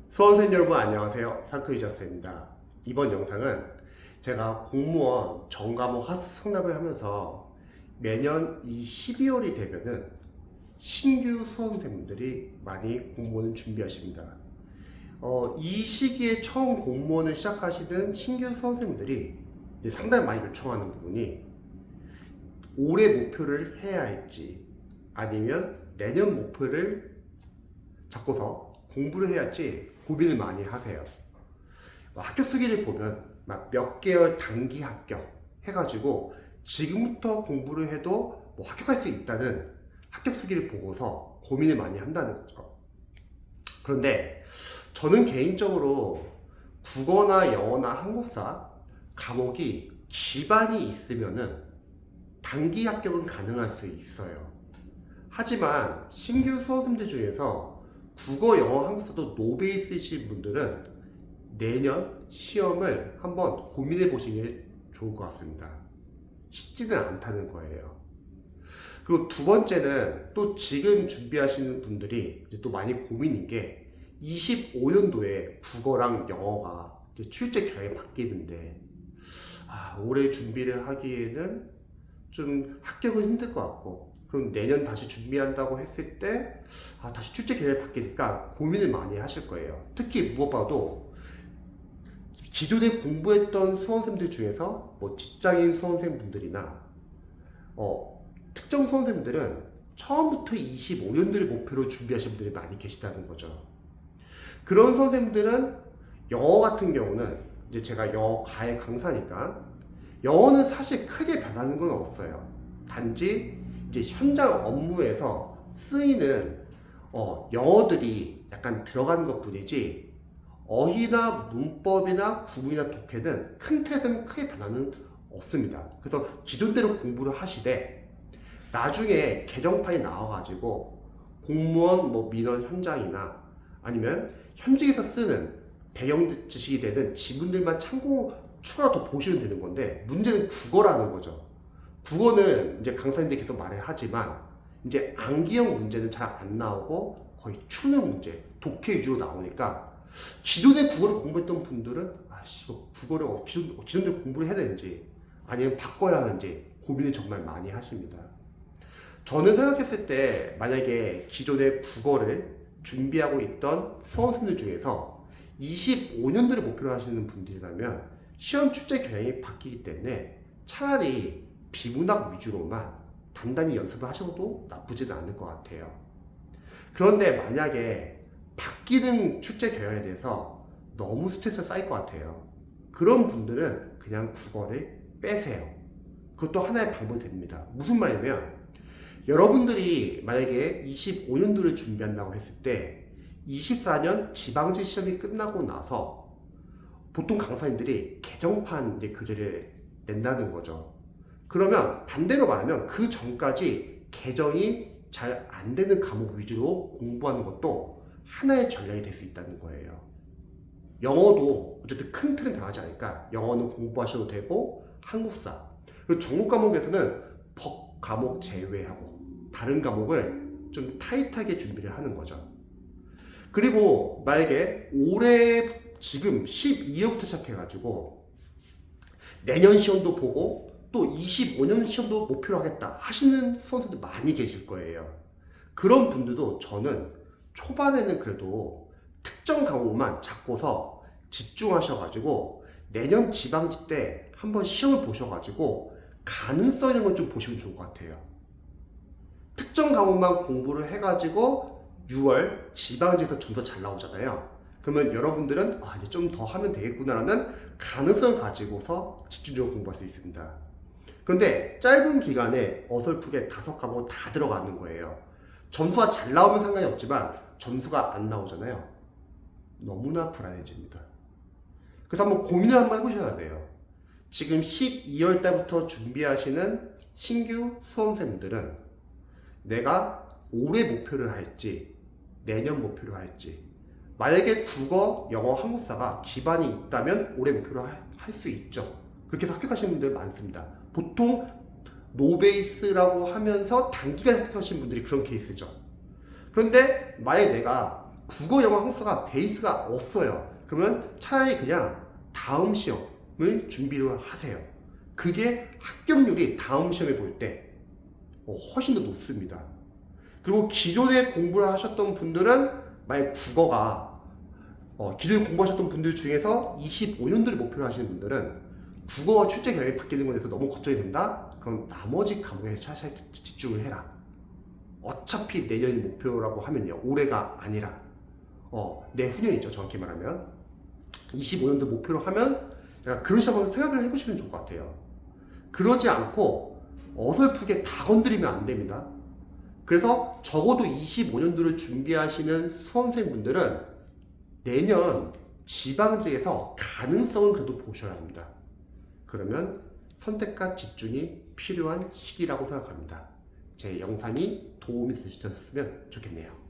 수험생 여러분 안녕하세요. 상크이저스입니다. 이번 영상은 제가 공무원 전과목 학습 상담을 하면서 매년 이 12월이 되면은 신규 수험생분들이 많이 공무원을 준비하십니다. 이 시기에 처음 공무원을 시작하시는 신규 수험생분들이 이제 상당히 많이 요청하는 부분이 올해 목표를 해야 할지 아니면 내년 목표를 잡고서 공부를 해야 할지 고민을 많이 하세요. 합격 수기를 보면 막 몇 개월 단기 합격 해가지고 지금부터 공부를 해도 뭐 합격할 수 있다는 합격 수기를 보고서 고민을 많이 한다는 거죠. 그런데 저는 개인적으로 국어나 영어나 한국사 과목이 기반이 있으면은 단기 합격은 가능할 수 있어요. 하지만 신규 수험생들 중에서 국어, 영어, 한국사도 노베이스이신 분들은 내년 시험을 한번 고민해 보시는 게 좋을 것 같습니다. 쉽지는 않다는 거예요. 그리고 두 번째는 또 지금 준비하시는 분들이 이제 또 많이 고민인 게 25년도에 국어랑 영어가 이제 출제 경향이 바뀌는데 올해 준비를 하기에는 좀 합격은 힘들 것 같고, 그럼 내년 다시 준비한다고 했을 때 다시 출제 계획이 바뀌니까 고민을 많이 하실 거예요. 특히 무엇보다도 기존에 공부했던 수험생들 중에서 뭐 직장인 수험생분들이나 특정 수험생들은 처음부터 25년도를 목표로 준비하시는 분들이 많이 계시다는 거죠. 그런 수험생들은 영어 같은 경우는 이제 제가 영어 과외 강사니까 영어는 사실 크게 변하는 건 없어요. 단지 이제 현장 업무에서 쓰이는 영어들이 약간 들어가는 것 뿐이지 어휘나 문법이나 구문이나 독해는 큰 틀에서는 크게 변화는 없습니다. 그래서 기존대로 공부를 하시되 나중에 개정판이 나와가지고 공무원 민원 현장이나 아니면 현직에서 쓰는 배경 지식이 되는 지문들만 참고 추가로 더 보시면 되는 건데, 문제는 국어라는 거죠. 국어는 이제 강사님들이 계속 말을 하지만 이제 암기형 문제는 잘 안 나오고 거의 추는 문제, 독해 위주로 나오니까 기존에 국어를 공부했던 분들은 국어를 기존대로 공부를 해야 되는지 아니면 바꿔야 하는지 고민을 정말 많이 하십니다. 저는 생각했을 때 만약에 기존에 국어를 준비하고 있던 수험생들 중에서 25년도를 목표로 하시는 분들이라면 시험 출제 경향이 바뀌기 때문에 차라리 비문학 위주로만 단단히 연습을 하셔도 나쁘지는 않을 것 같아요. 그런데 만약에 바뀌는 출제 경향에 대해서 너무 스트레스가 쌓일 것 같아요. 그런 분들은 그냥 국어를 빼세요. 그것도 하나의 방법이 됩니다. 무슨 말이냐면 여러분들이 만약에 25년도를 준비한다고 했을 때 24년 지방직 시험이 끝나고 나서 보통 강사님들이 개정판 이제 교재를 낸다는 거죠. 그러면 반대로 말하면 그 전까지 개정이 잘 안 되는 과목 위주로 공부하는 것도 하나의 전략이 될 수 있다는 거예요. 영어도 어쨌든 큰 틀은 변하지 않으니까 영어는 공부하셔도 되고, 한국사 그리고 전국 과목에서는 법 과목 제외하고 다른 과목을 좀 타이트하게 준비를 하는 거죠. 그리고 만약에 올해 지금 12월부터 시작해가지고 내년 시험도 보고 또 25년 시험도 목표로 하겠다 하시는 수험생들 많이 계실 거예요. 그런 분들도 저는 초반에는 그래도 특정 과목만 잡고서 집중하셔가지고 내년 지방직 때 한번 시험을 보셔가지고 가능성 있는 걸 좀 보시면 좋을 것 같아요. 특정 과목만 공부를 해가지고 6월 지방직에서 좀 더 잘 나오잖아요. 그러면 여러분들은 이제 좀 더 하면 되겠구나라는 가능성을 가지고서 집중적으로 공부할 수 있습니다. 그런데 짧은 기간에 어설프게 5과목 다 들어가는 거예요. 점수가 잘 나오면 상관이 없지만 점수가 안 나오잖아요. 너무나 불안해집니다. 그래서 한번 고민을 한번 해보셔야 돼요. 지금 12월 달부터 준비하시는 신규 수험생들은 내가 올해 목표를 할지 내년 목표를 할지, 만약에 국어, 영어, 한국사가 기반이 있다면 올해 목표로 할 수 있죠. 그렇게 해서 합격하시는 분들 많습니다. 보통 노베이스라고 하면서 단기간 합격하신 분들이 그런 케이스죠. 그런데 만약에 내가 국어, 영어, 한국사가 베이스가 없어요. 그러면 차라리 그냥 다음 시험을 준비를 하세요. 그게 합격률이 다음 시험에 볼 때 훨씬 더 높습니다. 그리고 기존에 공부를 하셨던 분들은 만약 국어가 기존에 공부하셨던 분들 중에서 25년도를 목표로 하시는 분들은 국어 출제 경향이 바뀌는 것에 대해서 너무 걱정이 된다? 그럼 나머지 과목에 차라리 집중을 해라. 어차피 내년이 목표라고 하면요, 올해가 아니라 내후년이죠, 정확히 말하면. 25년도 목표로 하면 약간 그런 식으로 한번 생각을 해보시면 좋을 것 같아요. 그러지 않고 어설프게 다 건드리면 안 됩니다. 그래서 적어도 25년도를 준비하시는 수험생분들은 내년 지방직에서 가능성을 그래도 보셔야 합니다. 그러면 선택과 집중이 필요한 시기라고 생각합니다. 제 영상이 도움이 되셨으면 좋겠네요.